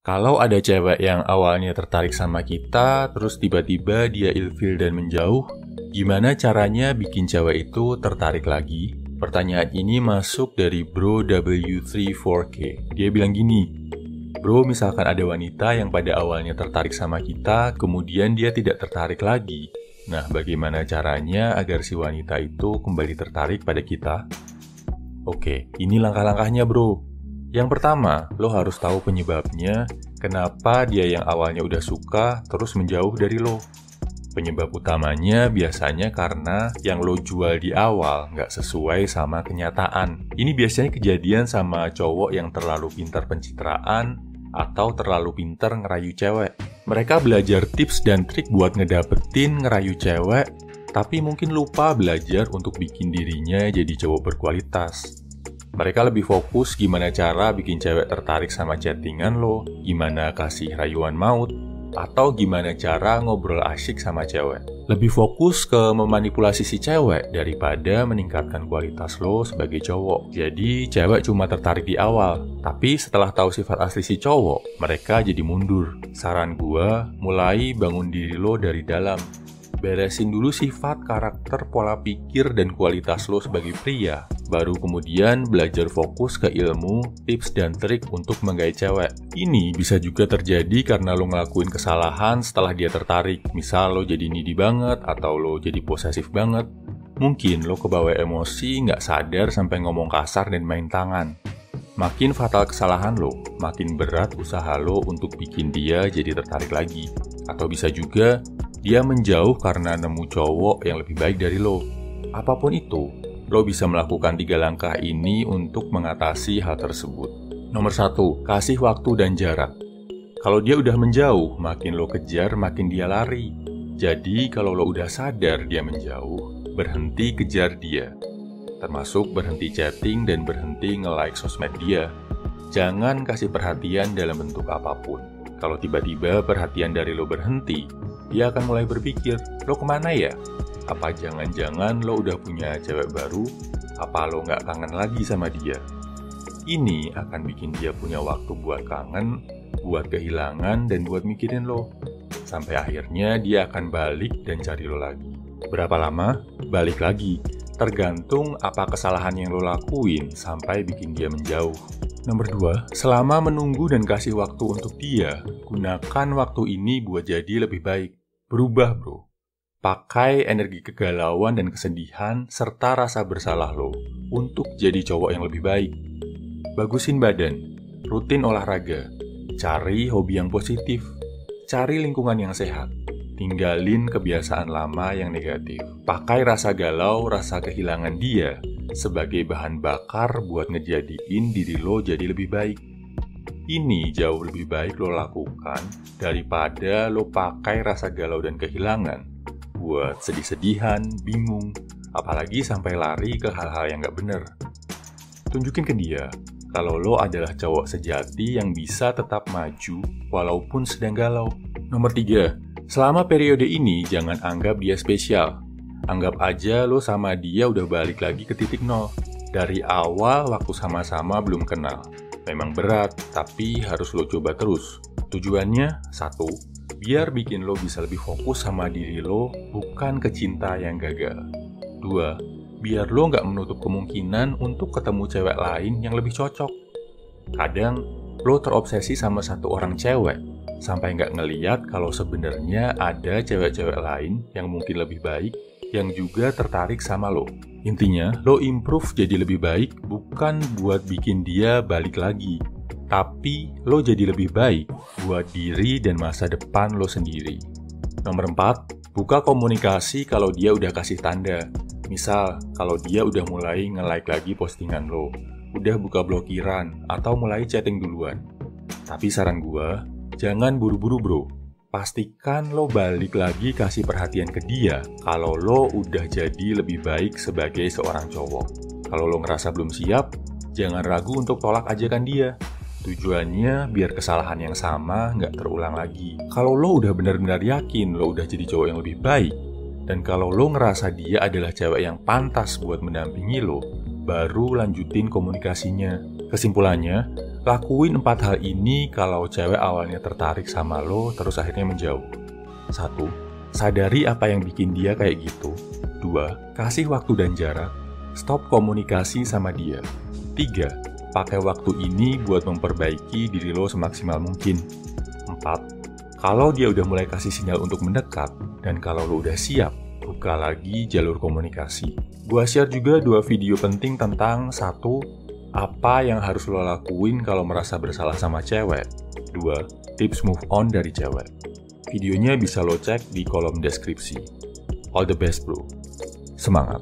Kalau ada cewek yang awalnya tertarik sama kita, terus tiba-tiba dia ilfil dan menjauh, gimana caranya bikin cewek itu tertarik lagi? Pertanyaan ini masuk dari Bro W34K. Dia bilang gini, "Bro, misalkan ada wanita yang pada awalnya tertarik sama kita, kemudian dia tidak tertarik lagi. Nah, bagaimana caranya agar si wanita itu kembali tertarik pada kita?" Oke, ini langkah-langkahnya, bro. Yang pertama, lo harus tahu penyebabnya, kenapa dia yang awalnya udah suka terus menjauh dari lo. Penyebab utamanya biasanya karena yang lo jual di awal nggak sesuai sama kenyataan. Ini biasanya kejadian sama cowok yang terlalu pintar pencitraan atau terlalu pintar ngerayu cewek. Mereka belajar tips dan trik buat ngedapetin ngerayu cewek, tapi mungkin lupa belajar untuk bikin dirinya jadi cowok berkualitas. Mereka lebih fokus gimana cara bikin cewek tertarik sama chattingan lo, gimana kasih rayuan maut, atau gimana cara ngobrol asyik sama cewek. Lebih fokus ke memanipulasi si cewek daripada meningkatkan kualitas lo sebagai cowok. Jadi cewek cuma tertarik di awal, tapi setelah tahu sifat asli si cowok, mereka jadi mundur. Saran gua, mulai bangun diri lo dari dalam. Beresin dulu sifat, karakter, pola pikir, dan kualitas lo sebagai pria. Baru kemudian belajar fokus ke ilmu, tips, dan trik untuk menggait cewek. Ini bisa juga terjadi karena lo ngelakuin kesalahan setelah dia tertarik. Misal lo jadi needy banget, atau lo jadi posesif banget. Mungkin lo kebawa emosi, nggak sadar sampai ngomong kasar dan main tangan. Makin fatal kesalahan lo, makin berat usaha lo untuk bikin dia jadi tertarik lagi. Atau bisa juga, dia menjauh karena nemu cowok yang lebih baik dari lo. Apapun itu, lo bisa melakukan 3 langkah ini untuk mengatasi hal tersebut. Nomor 1, kasih waktu dan jarak. Kalau dia udah menjauh, makin lo kejar, makin dia lari. Jadi, kalau lo udah sadar dia menjauh, berhenti kejar dia. Termasuk berhenti chatting dan berhenti nge-like sosmed dia. Jangan kasih perhatian dalam bentuk apapun. Kalau tiba-tiba perhatian dari lo berhenti, dia akan mulai berpikir, lo kemana ya? Apa jangan-jangan lo udah punya cewek baru? Apa lo nggak kangen lagi sama dia? Ini akan bikin dia punya waktu buat kangen, buat kehilangan, dan buat mikirin lo. Sampai akhirnya dia akan balik dan cari lo lagi. Berapa lama? Balik lagi. Tergantung apa kesalahan yang lo lakuin sampai bikin dia menjauh. Nomor 2, selama menunggu dan kasih waktu untuk dia, gunakan waktu ini buat jadi lebih baik. Berubah, bro. Pakai energi kegalauan dan kesedihan serta rasa bersalah lo untuk jadi cowok yang lebih baik. Bagusin badan, rutin olahraga, cari hobi yang positif, cari lingkungan yang sehat, tinggalin kebiasaan lama yang negatif. Pakai rasa galau, rasa kehilangan dia sebagai bahan bakar buat ngejadiin diri lo jadi lebih baik. Ini jauh lebih baik lo lakukan daripada lo pakai rasa galau dan kehilangan buat sedih-sedihan, bingung, apalagi sampai lari ke hal-hal yang gak bener. Tunjukin ke dia kalau lo adalah cowok sejati yang bisa tetap maju walaupun sedang galau. Nomor 3, selama periode ini jangan anggap dia spesial. Anggap aja lo sama dia udah balik lagi ke titik nol. Dari awal waktu sama-sama belum kenal. Memang berat, tapi harus lo coba terus. Tujuannya, 1, biar bikin lo bisa lebih fokus sama diri lo, bukan ke cinta yang gagal. 2, biar lo nggak menutup kemungkinan untuk ketemu cewek lain yang lebih cocok. Kadang, lo terobsesi sama satu orang cewek, sampai nggak ngeliat kalau sebenarnya ada cewek-cewek lain yang mungkin lebih baik, yang juga tertarik sama lo. Intinya, lo improve jadi lebih baik bukan buat bikin dia balik lagi, tapi lo jadi lebih baik buat diri dan masa depan lo sendiri. Nomor 4, buka komunikasi kalau dia udah kasih tanda. Misal, kalau dia udah mulai nge-like lagi postingan lo, udah buka blokiran, atau mulai chatting duluan. Tapi saran gua, jangan buru-buru, bro. Pastikan lo balik lagi kasih perhatian ke dia kalau lo udah jadi lebih baik sebagai seorang cowok. Kalau lo ngerasa belum siap, jangan ragu untuk tolak ajakan dia. Tujuannya biar kesalahan yang sama nggak terulang lagi. Kalau lo udah benar-benar yakin lo udah jadi cowok yang lebih baik, dan kalau lo ngerasa dia adalah cewek yang pantas buat mendampingi lo, baru lanjutin komunikasinya. Kesimpulannya, lakuin 4 hal ini kalau cewek awalnya tertarik sama lo terus akhirnya menjauh. 1. Sadari apa yang bikin dia kayak gitu. 2. Kasih waktu dan jarak. Stop komunikasi sama dia. 3. Pakai waktu ini buat memperbaiki diri lo semaksimal mungkin. 4. Kalau dia udah mulai kasih sinyal untuk mendekat, dan kalau lo udah siap, buka lagi jalur komunikasi. Gua share juga 2 video penting tentang 1. Apa yang harus lo lakuin kalau merasa bersalah sama cewek. 2. Tips move on dari cewek. Videonya bisa lo cek di kolom deskripsi. All the best bro. Semangat!